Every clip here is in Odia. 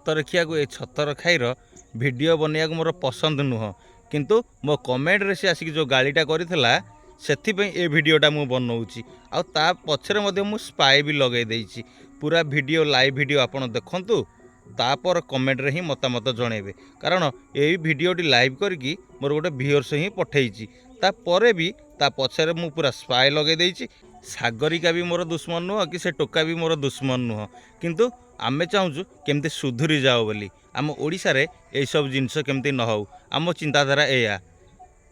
ସତରଖିଆକୁ ଏ ଛତର ଖାଇର ଭିଡ଼ିଓ ବନେଇବାକୁ ମୋର ପସନ୍ଦ ନୁହଁ, କିନ୍ତୁ ମୋ କମେଣ୍ଟରେ ସେ ଆସିକି ଯେଉଁ ଗାଳିଟା କରିଥିଲା ସେଥିପାଇଁ ଏ ଭିଡ଼ିଓଟା ମୁଁ ବନଉଛି। ଆଉ ତା ପଛରେ ମଧ୍ୟ ମୁଁ ସ୍ପାଏ ବି ଲଗାଇ ଦେଇଛି। ପୁରା ଭିଡ଼ିଓ ଲାଇଭ୍ ଭିଡ଼ିଓ ଆପଣ ଦେଖନ୍ତୁ, ତାପରେ କମେଣ୍ଟରେ ହିଁ ମତାମତ ଜଣାଇବେ। କାରଣ ଏଇ ଭିଡ଼ିଓଟି ଲାଇଭ୍ କରିକି ମୋର ଗୋଟେ ଭିଉଅର୍ସ ହିଁ ପଠେଇଛି। ତାପରେ ବି ତା ପଛରେ ମୁଁ ପୁରା ସ୍ପାଏ ଲଗାଇ ଦେଇଛି। ସାଗରିକା ବି ମୋର ଦୁଶ୍ମନ ନୁହଁ କି ସେ ଟୋକା ବି ମୋର ଦୁଶ୍ମନ ନୁହଁ, କିନ୍ତୁ ଆମେ ଚାହୁଁଛୁ କେମିତି ସୁଧୁରି ଯାଅ ବୋଲି। ଆମ ଓଡ଼ିଶାରେ ଏଇସବୁ ଜିନିଷ କେମିତି ନ ହେଉ, ଆମ ଚିନ୍ତାଧାରା ଏଇଆ।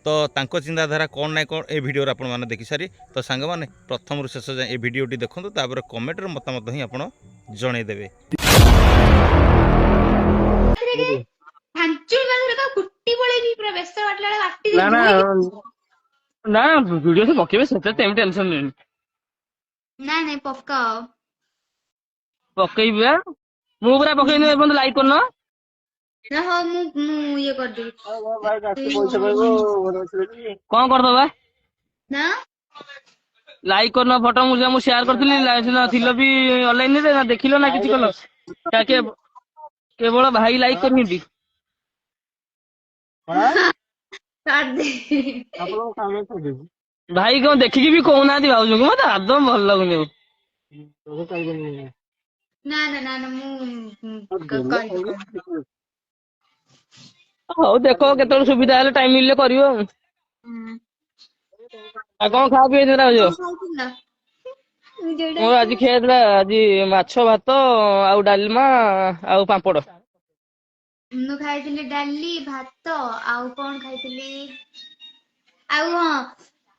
ତ ତାଙ୍କ ଚିନ୍ତାଧାରା କ'ଣ ନାହିଁ କ'ଣ ଏ ଭିଡ଼ିଓରେ ଆପଣମାନେ ଦେଖିସାରି, ତ ସାଙ୍ଗମାନେ ପ୍ରଥମରୁ ଶେଷ ଯାଏଁ ଏ ଭିଡ଼ିଓଟି ଦେଖନ୍ତୁ, ତାପରେ କମେଣ୍ଟରେ ମତାମତ ହିଁ ଆପଣ ଜଣାଇଦେବେ। ନା ନା ନା ଭିଡିଓ ତ ପକେଇବେ, ସେଥିରେ ତ ଏମିତି ଟେନସନ ନେନି। ନାଇଁ ପକାଅ। ପକେଇବି ବା, ମୁଁ ପୁରା ପକେଇନି ଏପର୍ଯ୍ୟନ୍ତ ଲାଇକ୍ କରୁନ। ନା ହଉ ମୁଁ ଇଏ କରିଦେବି। କଣ କରିଦବା? ନା ଲାଇକ୍ କରୁନ ଫଟୋ, ମୁଁ ସେୟାର କରିଥିଲି, ଥିଲ ବି ଅନଲାଇନରେ, ନା ଦେଖିଲ ନା କିଛି କଲ? କେବଳ ଭାଇ ଲାଇକ୍ କରିନିନ୍ତି। ଭାଇ କଣ ଦେଖିକି ବି କହୁନାହାନ୍ତି ଭାଉଜଙ୍କୁ, ମତେ ଆଦମ ଭଲ ଲାଗୁନି ଆଉ। ନା ହଉ ଦେଖ, କେତେବେଳେ ସୁବିଧା ହେଲେ ଟାଇମ ମିଳିଲେ କରିବ ଆଉ। ଆଉ କଣ ଖାଇବା ପିଇବା ହେଇଥିଲା ଭାଉଜ? ମୋର ଆଜି ଖିଆ ହେଇଥିଲା, ଆଜି ମାଛ ଭାତ ଆଉ ଡାଲମା ଆଉ ପାମ୍ପଡ଼। ମୁଁ ଖାଇଥିଲି ଡାଲି ଭାତ, ଆଉ କଣ ଖାଇଥିଲି, ଆଉ ହଁ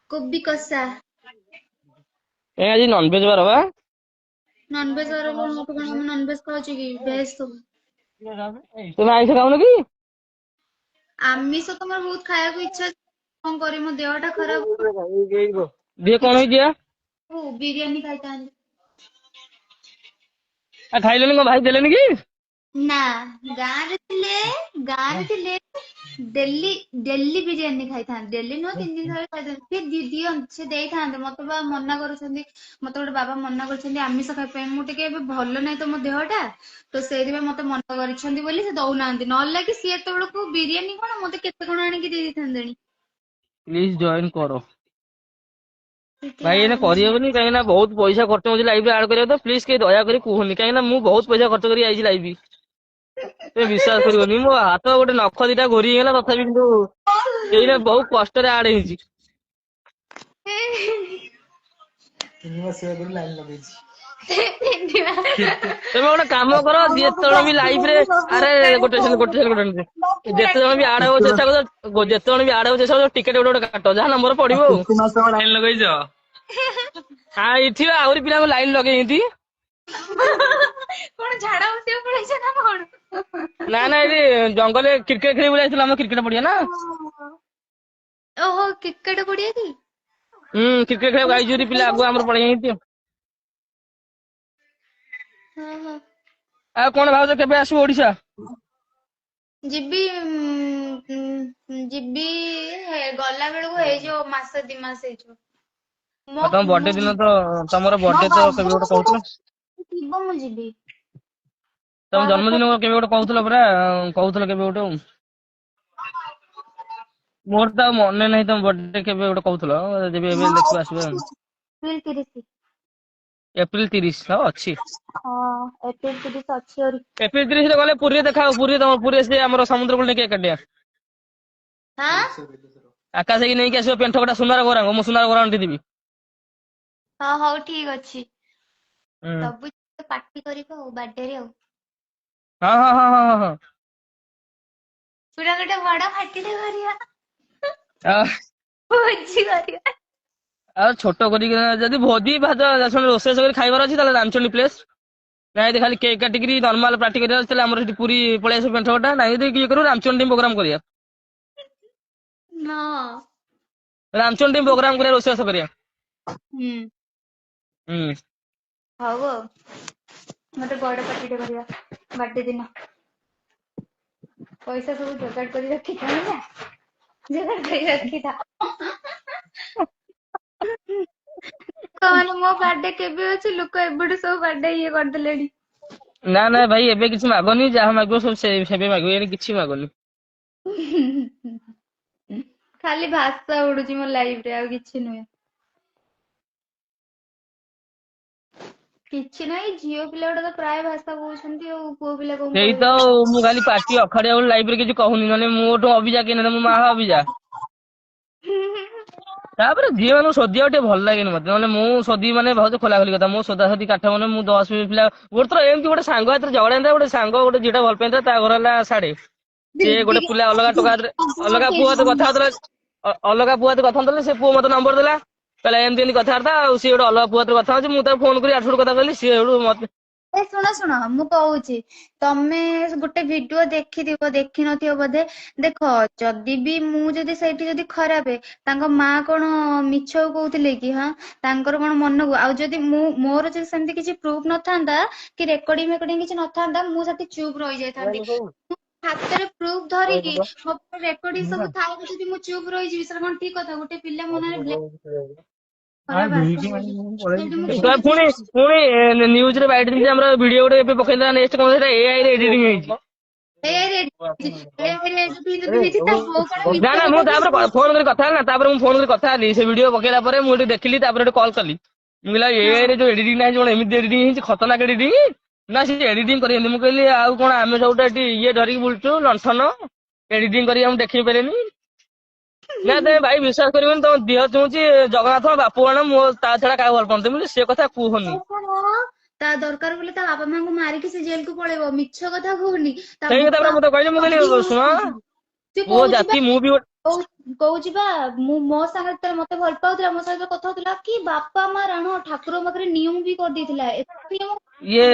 କୋବି କଷା। ଆଜି ନନଭେଜ ବାର ବା। ନନଭେଜ ବାର କଣ ଆମେ ନନଭେଜ ଖାଉଛୁ କି, ଭେଜ ସବୁ। ତୁମେ ଆଇଁଷ ଖାଉନ କି? ଆମିଷ ତ ମୋର ବହୁତ ଖାଇବାକୁ ଇଚ୍ଛା, କଣ କରିବି, ମୋ ଦେହଟା ଖରାପ। ଦିହ କଣ ହେଇଛି ବା? ବିରିୟାନୀ ଖାଇଥାନ୍ତି। ଆଉ ଖାଇଲେନି କଣ, ଭାଇ ଦେଲେନି କି? ନା, ଗାଁରେ ଥିଲେ ଡେଲି ବିରିୟାନୀ ଖାଇଥାନ୍ତି। ଡେଲି ନୁହଁ, 3 ଦିନ ଥରେ ଖାଇଥାନ୍ତି। ସେ ଦିଅନ୍ତି, ସେ ଦେଇଥାନ୍ତେ। ମତେ ବା ମନା କରୁଛନ୍ତି, ମତେ ଗୋଟେ ବାବା ମନା କରିଛନ୍ତି ଆମିଷ ଖାଇବା ପାଇଁ। ମୁଁ ଟିକେ ଏବେ ଭଲ ନାହିଁ ତ ମୋ ଦେହଟା, ତ ସେଇଥିପାଇଁ ମତେ ମନା କରିଛନ୍ତି ବୋଲି ସେ ଦଉନାହାନ୍ତି। ନହେଲେ କି ସିଏ ଏତେବେଳକୁ ବିରିୟାନୀ କଣ ମତେ କେତେ କଣ ଆଣିକି ଦେଇ ଦେଇଥାନ୍ତେଣି। ପ୍ଲିଜ ଜଏନ କର ଭାଇ, ଏଇନା କରିହେବନି, କାହିଁକି ନା ବହୁତ ପଇସା ଖର୍ଚ୍ଚ ହଉଛି ଲାଇଭରେ ଆଡ କରିବାକୁ। ତ ପ୍ଲିଜ କେହି ଦୟାକରି କୁହନି, କାହିଁକି ନା ମୁଁ ବହୁତ ପଇସା ଖର୍ଚ୍ଚ କରି ଆଇଛି ଲାଇଭ୍। ତୁମେ ବିଶ୍ୱାସ କରିବନି, ମୋ ହାତ ଗୋଟେ ନଖ ଦିଟା ଘୋରି ହେଇଗଲା, ତଥାପି କିନ୍ତୁ ଏଇନା ବହୁତ କଷ୍ଟରେ ଆଡ ହେଇଛି। ତମେ ଗୋଟେ କାମ କର, ଯେତେବେଳେ ବି ଲାଇଭ ରେ, ଆରେ ଗୋଟେ ଯେତେ ଜଣ ବି ଆଡ ହବ ଚେଷ୍ଟା କର, ଟିକେଟ ଗୋଟେ କାଟ, ଯାହା ନମ୍ବର ପଡିବ ଆଉ। ଲାଇନ ଲଗେଇଛ? ଏଠି ଆହୁରି ପିଲାଙ୍କୁ ଲାଇନ ଲଗେଇନ୍ତି। କଣ ଝାଡା ବସିବାକୁ ପଳେଇଛ ନା କଣ? ନା ଏଠି ଜଙ୍ଗଲରେ କ୍ରିକେଟ ଖେଳିବାକୁ ଯାଇଥିଲୁ, ଆମ କ୍ରିକେଟ ପଡିଆ ନା। ଓହୋ, କ୍ରିକେଟ ପଡିଆ କି? କ୍ରିକେଟ ଖେଳିବାକୁ ଆଇଛୁ, ପିଲା ଆଗୁଆ ଆମର ପଳେଇଛନ୍ତି। ଆଉ କଣ ଭାବୁଛ, କେବେ ଆସିବ ଓଡିଶା? ଯିବି ଗଲା ବେଳକୁ ହେଇଯିବ, ମାସ 2 ମାସ ହେଇଯିବ। ଆଉ ତମ ବର୍ଥଡେ ଦିନ ତ, ତମର ବର୍ଥଡେ ତ କେବେ ଗୋଟେ କହୁଥିଲ। ମୁଁ ଯିବି। ତମ ଜନ୍ମଦିନ କେବେ ଗୋଟେ କହୁଥିଲ ପରା, କହୁଥିଲ କେବେ ଗୋଟେ ଆଉ। ମୋର ତ ଆଉ ମନେ ନାହିଁ ତମ ବର୍ଥଡେ କେବେ ଗୋଟେ କହୁଥିଲ। ଯେବେ ଏବେ ଦେଖିବା ଆସିବା। ଏପ୍ରିଲ 30 ଅଛି। ଏପ୍ରିଲ 30 ଅଛି ଆହୁରି। ଏପ୍ରିଲ 30ରେ ଗଲେ ପୁରୀରେ ଦେଖା ହବ। ପୁରୀରେ ସେ ଆମର ସମୁଦ୍ର କୂଳ ନେଇକି ଏକାଠିଆ। ଆକାଶ ହେଇକି ନେଇକି ଆସିବ ପେଣ୍ଠ କଟା ସୁନାର ଗରାଙ୍ଗ, ମୁଁ ସୁନାର ଗରାଙ୍ଗ ଦେଇଦେବି। ହଁ ହଉ ଠିକ ଅଛି, ହୁଁ। ସବୁ ପାର୍ଟି କରିବ ଆଉ ବାର୍ଥଡେରେ ଆଉ। ହଁ। ପୁରା ଗୋଟେ ବଡ ପାର୍ଟିଟେ କରିବା। ଆଉ ଭୋଜି କରିବା। ଛୋଟ କରିକି, ଯଦି ଭୋଜି ରୋଷେଇ କରି ଖାଇବାର ଅଛି, ତାହେଲେ ରାମଚଣ୍ଡୀ ପ୍ଲେସ। ନାଇଁ ଯଦି ଖାଲି କେକ୍ କାଟିକିରି ନର୍ମାଲ ପାର୍ଟି କରିବାର ଅଛି, ତାହେଲେ ଆମର ସେଠି ପୁରୀ ପଳେଇ ଆସିବ ପେଣ୍ଠ କଟା। ନାଇଁ ଯଦି ଇଏ କରିବ, ରାମଚଣ୍ଡୀ ପ୍ରୋଗ୍ରାମ କରିବା। ରାମଚଣ୍ଡୀ ପ୍ରୋଗ୍ରାମ କରିବା, ରୋଷେଇବାସ କରିବା। ହଉ ଆଉ, ଗୋଟେ ବଡ ପାର୍ଟିଟେ କରିବା ବାର୍ଥଡେ ଦିନ। ପଇସା ସବୁ ଯୋଗାଡ଼ କରି ରଖିଥା ହେଲା, ଯୋଗାଡ଼ କରି ରଖିଥା। କହନି ମୋ ବାର୍ଥଡେ କେବେ ଅଛି, ଲୋକ ଏବେଠୁ ସବୁ ବାର୍ଥଡେ ଇଏ କରିଦେଲେଣି। ନା ନା ଭାଇ ଏବେ କିଛି ମାଗନି, ଯାହା ମାଗିବ ସବୁ ସେବେ ମାଗିବ, ଏଇନେ କିଛି ମାଗନି। ଖାଲି ଭାଷା ଉଡୁଛି ମୋ ଲାଇଫ ରେ, ଆଉ କିଛି ନୁହେଁ। କିଛି ନାହିଁ, ଝିଅ ପିଲା ଗୁଡା ତ ପ୍ରାୟ ଭାଷା କହୁଛନ୍ତି ଆଉ, ପୁଅ ପିଲା କଣ ସେଇ ତ କହିବେ ଆଉ, ମୁଁ ଖାଲି ପାଟି ଅଖାଡିଆ ବୋଲି ଲାଇଫ ରେ କିଛି କହୁନି, ନହେଲେ ମୋଠୁ ଅଭିଜା କିଏ ନହେଲେ ମୋ ମା ଅଭିଜା। ତାପରେ ଝିଅ ମାନଙ୍କୁ ଶୋଧିବାକୁ ଟିକେ ଭଲ ଲାଗେନି ମତେ, ନହେଲେ ମୁଁ ଶୋଧିବି ମାନେ ବହୁତ ଖୋଲା ଖୋଲି କଥା, ମୁଁ ସୋଧା ସୋଧି କାଠ ମାନେ ମୁଁ 10 ପିଲା। ଗୋଟେ ଥର ଏମିତି ଗୋଟେ ସାଙ୍ଗ ହାତରେ ଝଗଡା ହେଇଥିଲା, ଗୋଟେ ସାଙ୍ଗ ଗୋଟେ ଝିଅଟା ଭଲ ପାଇଥିଲା, ତା ଘର ହେଲା ସାଡେ, ସିଏ ଦିଦି ଗୋଟେ ପିଲା ଅଲଗା ଟୋକା ହାତରେ, ଅଲଗା ପୁଅ ହାତରେ କଥା ହଉଥିଲା, ଅଲଗା ପୁଅ ହାତରେ କଥା ହଉଥିଲା, ସେ ପୁଅ ମତେ ନମ୍ବର ଦେଲା, କହିଲା ଏମିତି ଏମିତି କଥାବାର୍ତ୍ତା, ଆଉ ସିଏ ଗୋଟେ ଅଲଗା ପୁଅ ହାତରେ କଥା ହଉଛି, ମୁଁ ତାକୁ ଫୋନ କରି ଆଠୁ କଥା କହିଲି, ସିଏ ହେଠୁ ମତେ। ଏ ଶୁଣ ଶୁଣ, ମୁଁ କହୁଛି, ତମେ ଗୋଟେ ଭିଡିଓ ଦେଖିଥିବ, ଦେଖିନଥିବ ବୋଧେ। ଦେଖ, ଯଦି ବି ମୁଁ ଯଦି ସେଇଠି ଯଦି ଖରାପେ, ତାଙ୍କ ମା କଣ ମିଛ କହୁଥିଲେ କି? ହଁ, ତାଙ୍କର କଣ ମନକୁ, ଆଉ ଯଦି ମୋର ଯଦି ସେମିତି କିଛି ପ୍ରୁଫ ନଥାନ୍ତା କି ରେକର୍ଡିଂ ଫେକର୍ଡିଂ କିଛି ନଥାନ୍ତା, ମୁଁ ସେଠି ଚୁପ୍ ରହିଯାଇଥାନ୍ତି। ହାତରେ ପ୍ରୁଫ ଧରିକି ମୋ ରେକର୍ଡିଂ ସବୁ ଥାଇକି ଯଦି ମୁଁ ଚୁପ୍ ରହିଯିବି, ସେଟା କଣ ଠିକ କଥା? ଗୋଟେ ପିଲା ମୋ ନାଁରେ ଖରାପ ଭାଷା କହୁଛି, ସେଇଠି ମୁଁ ଚୁପ୍ ପୁଣି ପୁଣି ନ୍ୟୁଜରେ ବାଇଟ ଦେଇଛି, ଆମର ଭିଡିଓ ଗୋଟେ ଏବେ ପକେଇଥିଲା, ନେକ୍ସଟ କଣ ସେଇଟା ଏଆଇ ରେ ଏଡିଟିଂ ହେଇଛି। ହେଇଛି, ତା ବୋଉ କଣ ନା ମିଛ ନା, ମୁଁ କଥା ତାପରେ କହୁଛି? ଫୋନ କରି କଥା ହେଲି ନା, ତାପରେ ମୁଁ ଫୋନ କରି କଥା ହେଲି, ସେ ଭିଡିଓ ପକେଇଲା ପରେ ମୁଁ ଏଠି ଦେଖିଲି, ତାପରେ ଏଠି କଲ୍ କଲି, ମୁଁ କହିଲି ଏଆଇ ରେ ଯୋଉ ଏଡିଟିଂ ହେଇଛି, କଣ ଏମିତି ଏଡିଟିଂ ହେଇଛି, ଖତରନାକ ଏଡିଟିଂ। ନା ସେ ଏଡିଟିଂ କରିବେନି, ମୁଁ କହିଲି ଆଉ କଣ ଆମେ ସବୁଟା ଏଠି ଇଏ ଧରିକି ବୁଲୁଛୁ ଲଣ୍ଠନ, ଏଡିଟିଂ କରିକି ଆମକୁ ଦେଖେଇ ପାରିବେନି। ନା ତମେ ଭାଇ ବିଶ୍ୱାସ କରିବନି, ତମ ଦେହ ଚୁଉଛି ଜଗନ୍ନାଥ ବାପୁ କଣ, ମୁଁ ତା ଛଡା କାହାକୁ ଭଲ ପାଆନ୍ତି, ମୁଁ କହିଲି ସେ କଥା କୁହନି। ତା ଦରକାର ବୋଲେ ତା ବାପା ମାଙ୍କୁ ମାରିକି ସେ ଜେଲକୁ ପଳେଇବ, ମିଛ କଥା କହୁନି। ତା ସେଇ କଥା ବାପା ମୁଁ ତ କହିଲି, ମୁଁ କହିଲି ଶୁଣ, ସେ ପୁଅ କହୁଛି ବା, ଜାତି ମୁଁ ବି କହୁଛି ବା, ମୋ ସାଙ୍ଗରେ ଯେତେବେଳେ ମତେ ଭଲ ପାଉଥିଲା, ମୋ ସହିତ କଥା ହଉଥିଲା, କି ବାପା ମା ରାଣ ଠାକୁର ପାଖରେ ନିୟମ ବି କରିଦେଇଥିଲା, ଏତେ ନିୟମ ଇଏ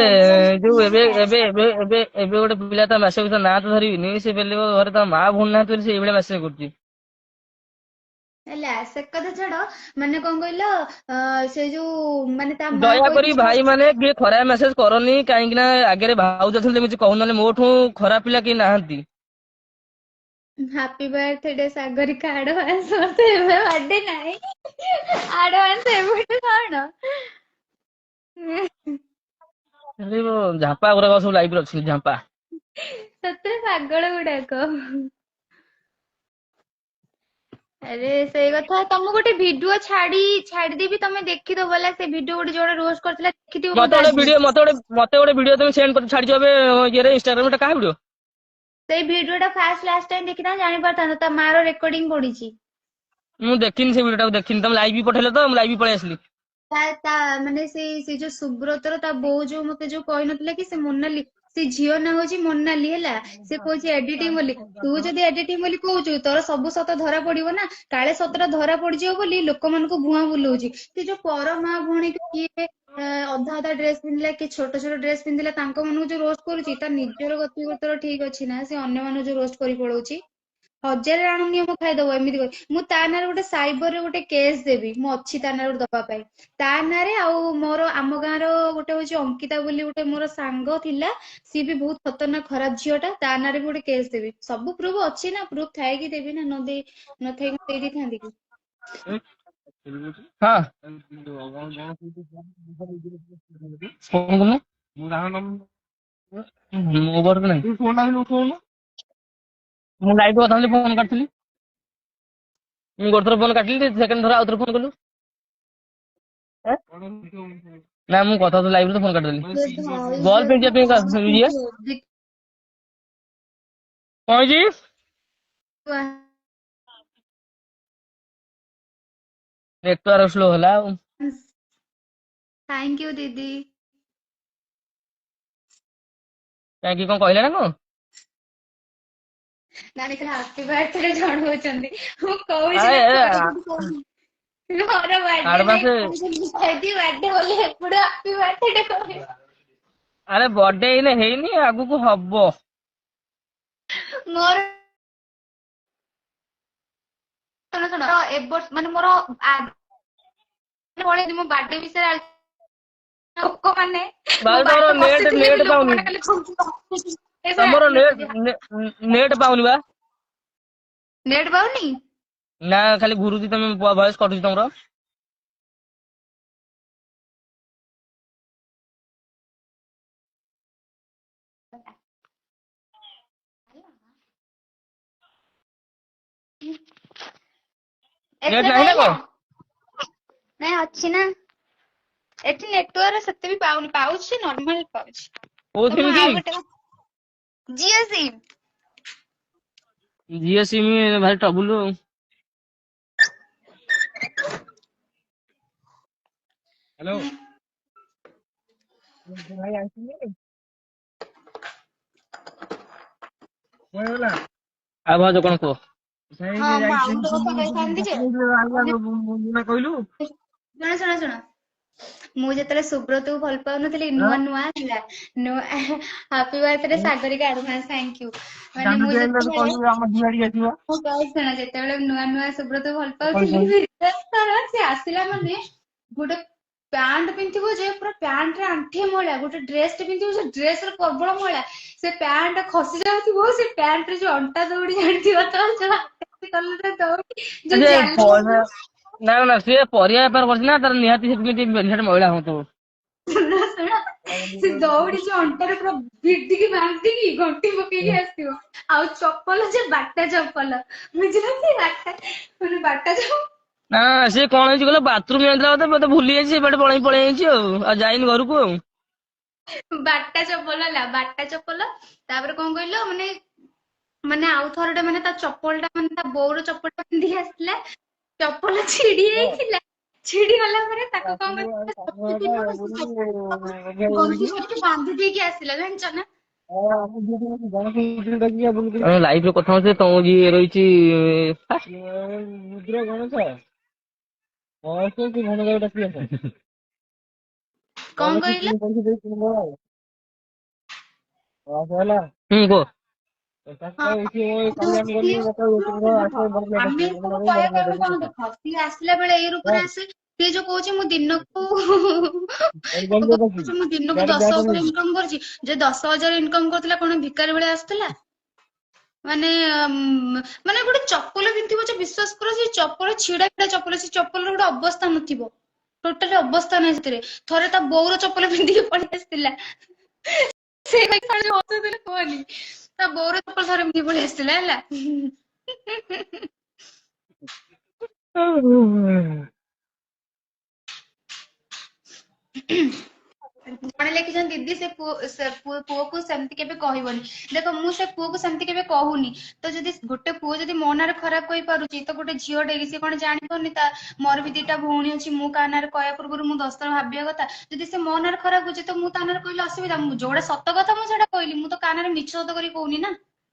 ଯୋଉ ଏବେ ଭଗବାନ। ଏବେ ଏବେ ଏବେ ଏବେ ଗୋଟେ ପିଲା ତା ମେସେଜ ନାଁ ତ ଧରିବିନି, ସେ ବେଲେ ଘରେ ତା ମା ଭଉଣୀ ନାହାନ୍ତି ବୋଲି ସେ ଏଇଭଳିଆ ମେସେଜ କରୁଛି। ହେଲା, ସେ କଥା ଛାଡ, ମାନେ କଣ କହିଲ, ସେ ଯୋଉ ମାନେ ତା ମା ଦୟାକରି କହିଥିଲା ଭାଇ ମାନେ କିଏ ଖରାପ ମେସେଜ କରନି, କାହିଁକି ନା ଆଗରେ ଭାଉଜ ଅଛନ୍ତି କିଛି କହୁନ, ନହେଲେ ମୋଠୁ ଖରାପ ପିଲା କେହି ନାହାନ୍ତି। ହାପି ବାର୍ଥଡେ ସାଗରିକା ଆଡଭାନ୍ସ, ମତେ ଏବେ ବାର୍ଥଡେ ନାହିଁ, ଆଡଭାନ୍ସ ଏବେଠୁ କଣ? ଝାମ୍ପା ଗୁରାକ ସବୁ ଲାଇଭରେ ଅଛି, ଝାମ୍ପା। ସତରେ ପାଗଳ ଗୁଡାକ। ଆରେ ସେଇ କଥା, ତମକୁ ଗୋଟେ ଭିଡିଓ ଛାଡିଦେବି, ତମେ ଦେଖିଦବ ହେଲା, ସେ ଭିଡିଓ ଗୋଟେ ଯୋଉଟା ରୋଷ୍ଟ କରିଥିଲା, ଦେଖିଥିବ ମତେ ବୋଧେ ଗୋଟେ ଆଜି। ଭିଡିଓ ମତେ ଗୋଟେ ଭିଡିଓ ତମେ ସେଣ୍ଡ କରି ଛାଡିଛ ଏବେ ଇଏରେ ଇନଷ୍ଟାଗ୍ରାମ, ଟା କାହା ଭିଡିଓ? ସେଇ ଭିଡିଓ ଟା ଫାଷ୍ଟ ଲାଷ୍ଟ ଟାଇମ ଦେଖିଥାନ୍ତ, ଜାଣିପାରିଥାନ୍ତ, ତା ମାର ରେକର୍ଡିଂ ପଡିଛି। ମୁଁ ଦେଖିନି ସେ ଭିଡିଓଟାକୁ, ଦେଖିନି, ତମେ ଲାଇଭ୍ ବି ପଠେଇଲ ତ, ମୁଁ ଲାଇଭ୍ ବି ପଳେଇ ଆସିଲି। ତା ମାନେ ସେଇ ଯୋଉ ସୁବ୍ରତର ତା ବୋଉ ଯୋଉ ମତେ ଯୋଉ କହିନଥିଲା କି ସେ ମୋନାଲି, ସେ ଝିଅ ନା ହଉଛି ମୋନାଲି ହେଲା, ସେ କହୁଛି ଏଡିଟିଂ ବୋଲି। ତୁ ଯଦି ଏଡିଟିଂ ବୋଲି କହୁଛୁ, ତୋର ସବୁ ସତ ଧରା ପଡିବ ନା, କାଳେ ସତଟା ଧରା ପଡିଯିବ ବୋଲି ଲୋକମାନଙ୍କୁ ଭୁଆଁ ବୁଲଉଛି। ସେ ଯୋଉ ପର ମା ଭଉଣୀ କିଏ ଅଧା ଅଧା ଡ୍ରେସ ପିନ୍ଧିଲା, କି ଛୋଟ ଛୋଟ ଡ୍ରେସ ପିନ୍ଧିଲା, ତାଙ୍କ ମାନଙ୍କୁ ଯୋଉ ରୋଷ୍ଟ କରୁଛି, ତା ନିଜର ଗତିଗତିର ଠିକ ଅଛି ନା, ସେ ଅନ୍ୟମାନଙ୍କୁ ଯୋଉ ରୋଷ୍ଟ କରି ପଳଉଛି। ହଜାରେ ରାଣ ନିୟମ ଖାଇଦବ ଏମିତି କରି। ମୁଁ ତା ନାଁରେ ଗୋଟେ ସାଇବରରେ ଗୋଟେ କେସ୍ ଦେବି, ମୁଁ ଅଛି ତା ନାଁରେ ଗୋଟେ ଦବା ପାଇଁ। ତା ନାଁରେ, ଆଉ ମୋର ଆମ ଗାଁର ଗୋଟେ ହଉଛି ଅଙ୍କିତା ବୋଲି ଗୋଟେ ମୋର ସାଙ୍ଗ ଥିଲା, ସିଏ ବି ବହୁତ ଖତରନାକ ଖରାପ ଝିଅ ଟା, ତା ନାଁରେ ବି ଗୋଟେ କେସ୍ ଦେବି। ସବୁ ପ୍ରୁଫ୍ ଅଛି ନା, ପ୍ରୁଫ୍ ଥାଇକି ଦେବି ନା, ନଥାଇକି ଦେଇ ଦେଇଥାନ୍ତି କି? ହଁ ଫୋନ କରୁନୁ, ମୋ ପାଖରେ ତ ନାହିଁ। ମୁଁ ଲାଇଭ୍ କଥା ହଉଥିଲି, ଫୋନ କାଟିଥିଲି। ମୁଁ ଗୋଟେ ଥର ଫୋନ କାଟିଲି, ସେକେଣ୍ଡ ଥର ଆଉଥରେ ଫୋନ କଲୁ। ନା ମୁଁ କଥା ହଉଥିଲି ଲାଇଭରେ, ତ ଫୋନ ଏ କାଟିଦେଲି। ଭାଇ ବଲ୍ ଦେଖ ପିନ୍ଧିବା ପାଇଁ ଇଏ କଣ ହେଇଛି? ନେଟୱାର୍କ ସ୍ଲୋ ହେଲା ଆଉ। ଥ୍ୟାଙ୍କ ୟୁ ଦିଦି। କାହିଁକି କଣ କହିଲା ନା କଣ? ନାନୀ ଖାଲି ହାପି ବାର୍ଥଡେ ଜଣଉଛନ୍ତି, ମୁଁ କହୁଛି ନା ଥରେ ଆରେ ଯଦି କହୁନି ମୋର ବାର୍ଥଡେ ଆଡଭାନ୍ସ ନାହିଁ, ବାର୍ଥଡେ ବୋଲି ଏପଟେ ହାପି ବାର୍ଥଡେ କହିବେ। ଆରେ ବର୍ଥଡେ ଏଇନେ ହେଇନି, ଆଗକୁ ହବ। ମୋର ଶୁଣ ଶୁଣ, ଏ ବର୍ଷ ମାନେ ମୋର ପଳେଇଛି, ମୋ ବାର୍ଥଡେ ବିଷୟରେ ଲୋକମାନେ ମୋ ଭାଇ ତମର ବାର୍ଥଡେ ନେଟ୍ ବସିଥିଲେ ନେଟ୍ ବି ପାଉନି, ଲୋକମାନେ ଖାଲି କହୁଛନ୍ତି ତମର ନେଟ୍ ପାଉନି ବା। ନେଟ୍ ପାଉନି? ନା ଖାଲି ଘୁରୁଛି, ତମେ ଭଏସ କଟୁଛି ତମର। ନେଟ୍ ଏଥର ନାହିଁ ନା ପାଇଲା? କଣ? ନାଇଁ ଅଛି ନା। ଏଠି ନେଟୱାର୍କ ସେତେ ବି ପାଉନି, ପାଉଛି ନର୍ମାଲ ପାଉଛି। କୋଉ ତ ସିମ୍ ମୁଁ କି? ଆଉ ଗୋଟେ ଜିଓ ସିମ୍। ଜିଓ ସିମ୍ ଭାରି ଟ୍ରବୁଲ ଆଉ। ହ୍ୟାଲୋ। ଭାଇ ଆସିଲେ ଆଉ ଭାଉଜ କଣ କୁହ? ହଁ ମୁଁ ଆଉ ଗୋଟେ କଥା କହିଥାନ୍ତି ଯେ କହିଲୁ ଶୁଣ ଶୁଣ ଶୁଣ, ମୁଁ ଯେତେବେଳେ ସୁବ୍ରତକୁ ଭଲ ପାଉନଥିଲି, ନୂଆ ନୂଆ ଥିଲା, ନୂଆ happy birthday Sagarika advance thank you. ମାନେ ମୁଁ ଯେତେବେଳେ ଆମ ଝିଆଡି ଆସିବ। ମୁଁ କହୁଛି ଶୁଣ, ଯେତେବେଳେ ନୂଆ ନୂଆ ସୁବ୍ରତକୁ ଭଲ ପାଉଥିଲି, ବିଶ୍ୱାସ କର ସେ ଆସିଲା ମାନେ ଗୋଟେ ପ୍ୟାଣ୍ଟ ପିନ୍ଧିବ ଯେ ପୁରା ପ୍ୟାଣ୍ଟରେ ଆଣ୍ଠିଏ ମଇଳା, ଗୋଟେ ଡ୍ରେସ ଟେ ପିନ୍ଧିବ ସେ ଡ୍ରେସରେ ପ୍ରବଳ ମଇଳା, ସେ ପ୍ୟାଣ୍ଟ ଖସି ଯାଉଥିବ, ସେ ପ୍ୟାଣ୍ଟରେ ଯୋଉ ଅଣ୍ଟା ଦଉଡି ଜାଣିଥିବ ତ, ଯୋଉ ଆକାଶୀ କଲରର ଦଉଡି, ଯୋଉ ଜାଲି ନା ନା ସିଏ ପରିବା ବେପାର କରୁଛି ନା, ତାର ନିହାତି ସେଠି ମହିଳା ହଉଥିବ। ଶୁଣ ଶୁଣ, ସେ ଦଉଡି ଯୋଉ ଅଣ୍ଟାରେ ପୁରା ଭିଡିକି ବାନ୍ଧିକି ଘଣ୍ଟି ପକେଇକି ଆସିଥିବ, ଆଉ ଚପଲ ଯେ ବାଟା ଚପଲ, ବୁଝିଲ ମାନେ ବାଟା ଚପଲ। ନା ସିଏ କଣ ହେଇଛି କହିଲ, ବାଥରୁମ ଯାଇଥିଲା ବୋଧେ ଭୁଲି ଯାଇଛି, ସେ ବାଟେ ପଳେଇ ଯାଇଛି ଆଉ ଯାଇନି ଘରକୁ ଆଉ। ବାଟା ଚପଲ ହେଲା, ବାଟା ଚପଲ, ତାପରେ କଣ କହିଲ ମାନେ ମାନେ ଆଉ ଥରଟେ ମାନେ ତା ଚପଲ ଟା ମାନେ ତା ବୋଉର ଚପଲ ଟା ପିନ୍ଧିକି ଆସିଥିଲା, ଚପଲ ଛିଡି ଯାଇଥିଲା, ଛିଡି ଗଲା ପରେ ତାକୁ କଣ କରିଥିଲା, ଗଣ୍ଠି କରିକି ବାନ୍ଧି ଦେଇକି ଆସିଲା, ଜାଣିଛ ନା? ଲାଇଭରେ କଥା ହଉଛି, ତମ ଯିଏ ରହିଛି କଣ କହିଲ? ହୁଁ କୁହ। ହଁ ଯୋଉ ସିଏ ଦେଖ, ଆମେ ସବୁ କହିବାକୁ ଗଲେ କଣ, ଦେଖ ସିଏ ଆସିଲା ବେଳେ ଏଇ ରୂପରେ ଆସେ, ସିଏ ଯୋଉ କହୁଛି ମୁଁ ଦିନକୁ କହୁଛି ମୁଁ ଦିନକୁ 10,000 ଇନକମ କରୁଛି, ଯେ 10,000 ଇନକମ କରୁଥିଲା କଣ ଭିକାରୀ ଭଳିଆ ଆସୁଥିଲା? ମାନେ ମାନେ ଗୋଟେ ଚପଲ ପିନ୍ଧିବ ଯେ, ବିଶ୍ୱାସ କର ସେ ଚପଲ ଛିଡା ଛିଡା ଚପଲ, ସେ ଚପଲର ଗୋଟେ ଅବସ୍ଥା ନଥିବ, ଟୋଟାଲି ଅବସ୍ଥା ନାହିଁ ସେଥିରେ। ଥରେ ତା ବୋଉର ଚପଲ ପିନ୍ଧିକି ପଳେଇ ଆସିଥିଲା, ସେ ହସୁଥିଲେ କୁହନି, ତା ବୋଉର ଚପଲ ଥରେ ପିନ୍ଧିକି ପଳେଇ ଆସିଥିଲା ହେଲା। ଜଣେ ଲେଖିଛନ୍ତି, ଦିଦି ସେ ପୁଅକୁ ସେମିତି କେବେ କହିବନି। ଦେଖ ମୁଁ ସେ ପୁଅକୁ ସେମିତି କେବେ କହୁନି, ତ ଯଦି ଗୋଟେ ପୁଅ ଯଦି ମୋ ନାଁରେ ଖରାପ କହିପାରୁଛି, ତ ଗୋଟେ ଝିଅଟେ ସେ କଣ ଜାଣିପାରୁନି ତା ମୋର ବି ଦିଟା ଭଉଣୀ ଅଛି, ମୁଁ କାହା ନାଁରେ କହିବା ପୂର୍ବରୁ ମୁଁ 10 ଥର ଭାବିବା କଥା। ଯଦି ସେ ମୋ ନାଁରେ ଖରାପ କହୁଛି, ତ ମୁଁ ତା ନାଁରେ କହିଲେ ଅସୁବିଧା, ମୁଁ ଯୋଉଟା ସତ କଥା ମୁଁ ସେଇଟା କହିଲି, ମୁଁ ତ କାହା ନାଁରେ ମିଛ ସତ କରି କହୁନି ନା,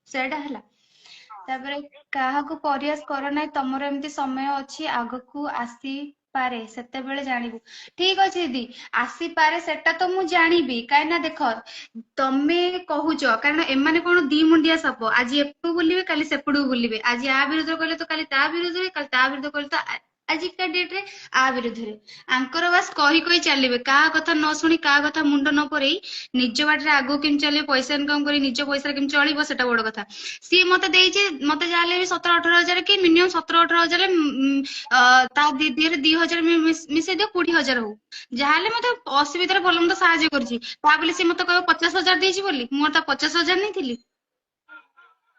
ସେଇଟା ହେଲା। ତାପରେ କାହାକୁ ପରିହାସ କର ନାହିଁ, ତମର ଏମିତି ସମୟ ଅଛି, ଆଗକୁ ଆସିପାରେ, ସେତେବେଳେ ଜାଣିବୁ। ଠିକ ଅଛି ଦିଦି, ଆସିପାରେ ସେଟା ତ ମୁଁ ଜାଣିବି, କାହିଁକି ନା ଦେଖ ତମେ କହୁଛ, କାରଣ ଏମାନେ କଣ ଦି ମୁଣ୍ଡିଆ ସାପ, ଆଜି ଏପଟକୁ ବୁଲିବେ କାଲି ସେପଟକୁ ବୁଲିବେ, ଆଜି ଆ ବିରୁଦ୍ଧରେ କହିଲେ ତ କାଲି ତା ବିରୁଦ୍ଧରେ, କାଲି ତା ବିରୁଦ୍ଧରେ କହିଲେ ତ ଆଜିକା ଡେଟରେ ଆ ବିରୁଦ୍ଧରେ, ଆଙ୍କର ବାସ୍ କହି କହି ଚାଲିବେ, କାହା କଥା ନ ଶୁଣି, କାହା କଥା ମୁଣ୍ଡ ନ ପୁରେଇ ନିଜ ବାଟରେ ଆଗକୁ କେମିତି ଚାଲିବେ, ପଇସା ଇନକମ କରି ନିଜ ପଇସାରେ କେମିତି ଚଳିବ, ସେଟା ବଡ କଥା। ସିଏ ମତେ ଦେଇଛି, ମତେ ଯାହାହେଲେ ବି 17-18 ହଜାର, କି ମିନିମମ୍ 17-18 ହଜାର, ତା ଦିଦିରେ 2,000 ମିଶେଇ ଦିଅ, 20,000 ହଉ, ଯାହାହେଲେ ମତେ ଅସୁବିଧାରେ ଭଲ ମନ୍ଦ ସାହାଯ୍ୟ କରିଛି, ତା ବୋଲି ସିଏ ମତେ କହିବ 50,000 ଦେଇଛି ବୋଲି, ମୁଁ ତା 50,000 ନେଇଥିଲି।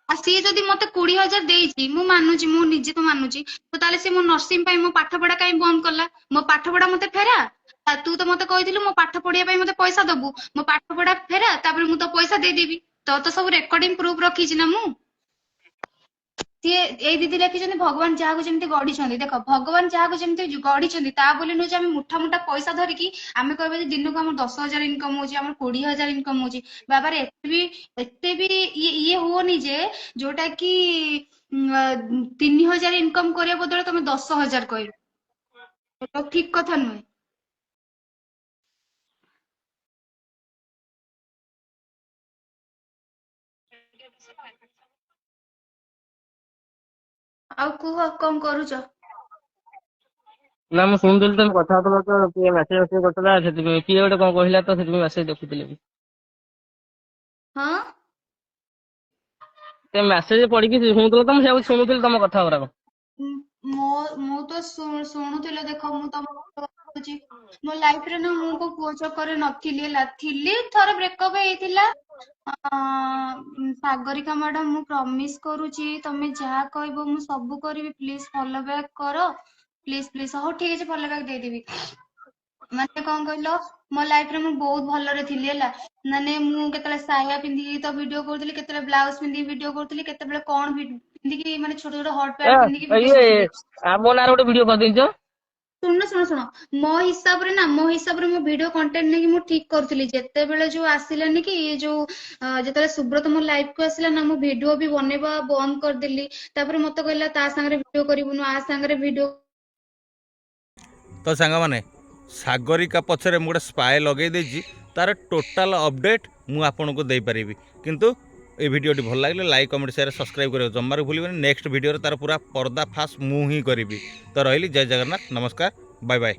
ଆଉ ସିଏ ଯଦି ମତେ 20,000 ଦେଇଛି, ମୁଁ ମାନୁଛି, ମୁଁ ନିଜେ ତ ମାନୁଛି, ତ ତାହେଲେ ସିଏ ମୋ ନର୍ସିଂ ପାଇଁ ମୋ ପାଠ ପଢା କାହିଁ ବନ୍ଦ କଲା? ମୋ ପାଠ ପଢା ମତେ ଫେରା, ତୁ ତ ମତେ କହିଥିଲୁ ମୋ ପାଠ ପଢିବା ପାଇଁ ମତେ ପଇସା ଦବୁ, ମୋ ପାଠ ପଢା ଫେରା, ତାପରେ ମୁଁ ତ ପଇସା ଦେଇଦେବି, ତ ସବୁ ରେକର୍ଡିଂ ପ୍ରୁଫ୍ ରଖିଛି ନା ମୁଁ। ସିଏ ଏଇ ଦିଦି ଲେଖିଛନ୍ତି, ଭଗବାନ ଯାହାକୁ ଯେମିତି ଗଢିଛନ୍ତି, ଦେଖ ଭଗବାନ ଯାହାକୁ ଯେମିତି ଗଢିଛନ୍ତି, ତା ବୋଲି ନୁହେଁ ଯେ ଆମେ ମୁଠା ମୁଠା ପଇସା ଧରିକି ଆମେ କହିବା ଯେ ଦିନକୁ ଆମର 10,000 ଇନକମ ହଉଛି, ଆମର 20,000 ଇନକମ ହଉଛି। ବାବାରେ ଏତେ ବି ଇଏ ହୁଅନି ଯେ ଯୋଉଟା କି 3,000 ଇନକମ କରିବା ବଦଳରେ ତମେ 10,000 କହିବ, ସେଟା ଠିକ କଥା ନୁହେଁ। ଆଉ କୁହ କଣ କରୁଛ? ନା ମୁଁ ଶୁଣୁଥିଲି ତମେ କଥା ହଉଥିଲ ତ, କିଏ ମେସେଜ କରିଥିଲା, ସେଥିପାଇଁ କିଏ ଗୋଟେ କଣ କହିଲା ତ, ସେଥିପାଇଁ ମେସେଜ ଦେଖୁଥିଲି। ହଁ ସେ ମେସେଜ ପଢିକି ଶୁଣୁଥିଲ ତ, ମୁଁ ସେଇଆକୁ ଶୁଣୁଥିଲି ତମ କଥା ଗୁରାକ। ମୁଁ ତ ଶୁଣୁଥିଲ, ଦେଖ ମୁଁ ତମ କହୁଛି ମୋ ଲାଇଫରେ ନା ମୁଁ କୋଉ ପୁଅ ଚକରେ ନଥିଲି ହେଲା ଥିଲି ଥରେ ବ୍ରେକଅପ୍ ହେଇଥିଲା। ସାଗରିକା ମ୍ୟାଡାମ ମୁଁ ପ୍ରମିସ କରୁଛି ତମେ ଯାହା କହିବ ମୁଁ ସବୁ କରିବି ପ୍ଲିଜ ଫଲୋ ବ୍ୟାକ୍ କର ପ୍ଲିଜ ପ୍ଲିଜ। ହଉ ଠିକ ଅଛି ଫଲୋ ବ୍ୟାକ୍ ଦେଇଦେବି। ମାନେ କଣ କହିଲ ମୋ ଲାଇଫରେ ମୁଁ ବହୁତ ଭଲରେ ଥିଲି ହେଲା। ମାନେ ମୁଁ କେତେବେଳେ ସାୟା ପିନ୍ଧିକି ତ ଭିଡିଓ କରୁଥିଲି କେତେବେଳେ ବ୍ଲାଉଜ ପିନ୍ଧିକି ଭିଡିଓ କରୁଥିଲି କେତେବେଳେ କଣ ପିନ୍ଧିକି ମାନେ ଛୋଟ ଛୋଟ ହଟ୍ ପ୍ୟାଣ୍ଟ ପିନ୍ଧିକି ଭିଡିଓ ଇଏ କରୁଥିଲି। ଆମ ନାଁରେ ଗୋଟେ ଭିଡିଓ କରିଦେଇଛ। ଶୁଣ ମୋ ହିସାବରେ ନା ମୋ ହିସାବରେ ଭିଡିଓ କଣ୍ଟେଣ୍ଟ ନେଇକି ମୁଁ ଠିକ କରୁଥିଲି। ଯେତେବେଳେ ଯୋଉ ଆସିଲାନି କି ଯୋଉ ଯେତେବେଳେ ସୁବ୍ରତ ମୋ ଲାଇଫ କୁ ଆସିଲା ନା ମୁଁ ଭିଡିଓ ବି ବନେଇବା ବନ୍ଦ କରିଦେଲି। ତାପରେ ମତେ କହିଲା ତା ସାଙ୍ଗରେ ଭିଡିଓ କରିବୁନୁ ଆ ସାଙ୍ଗରେ ଭିଡିଓ। ତ ସାଙ୍ଗମାନେ ସାଗରିକା ପଛରେ ମୁଁ ଗୋଟେ ସ୍ପାଏ ଲଗେଇ ଦେଇଛି ତାର ଟୋଟାଲ ଅପଡେଟ୍ ମୁଁ ଆପଣଙ୍କୁ ଦେଇପାରିବି। କିନ୍ତୁ এই ভিডিওটি ভাল লাগলে লাইক কমেন্ট শেয়ার সবসক্রাইব করে জমার ভুলবেনি। নেক্সট ভিডিওরে তার পুরা পর্দা ফাঁস মু হি করিবি। তো রহিলি জয় জগন্নাথ নমস্কার বাই বাই।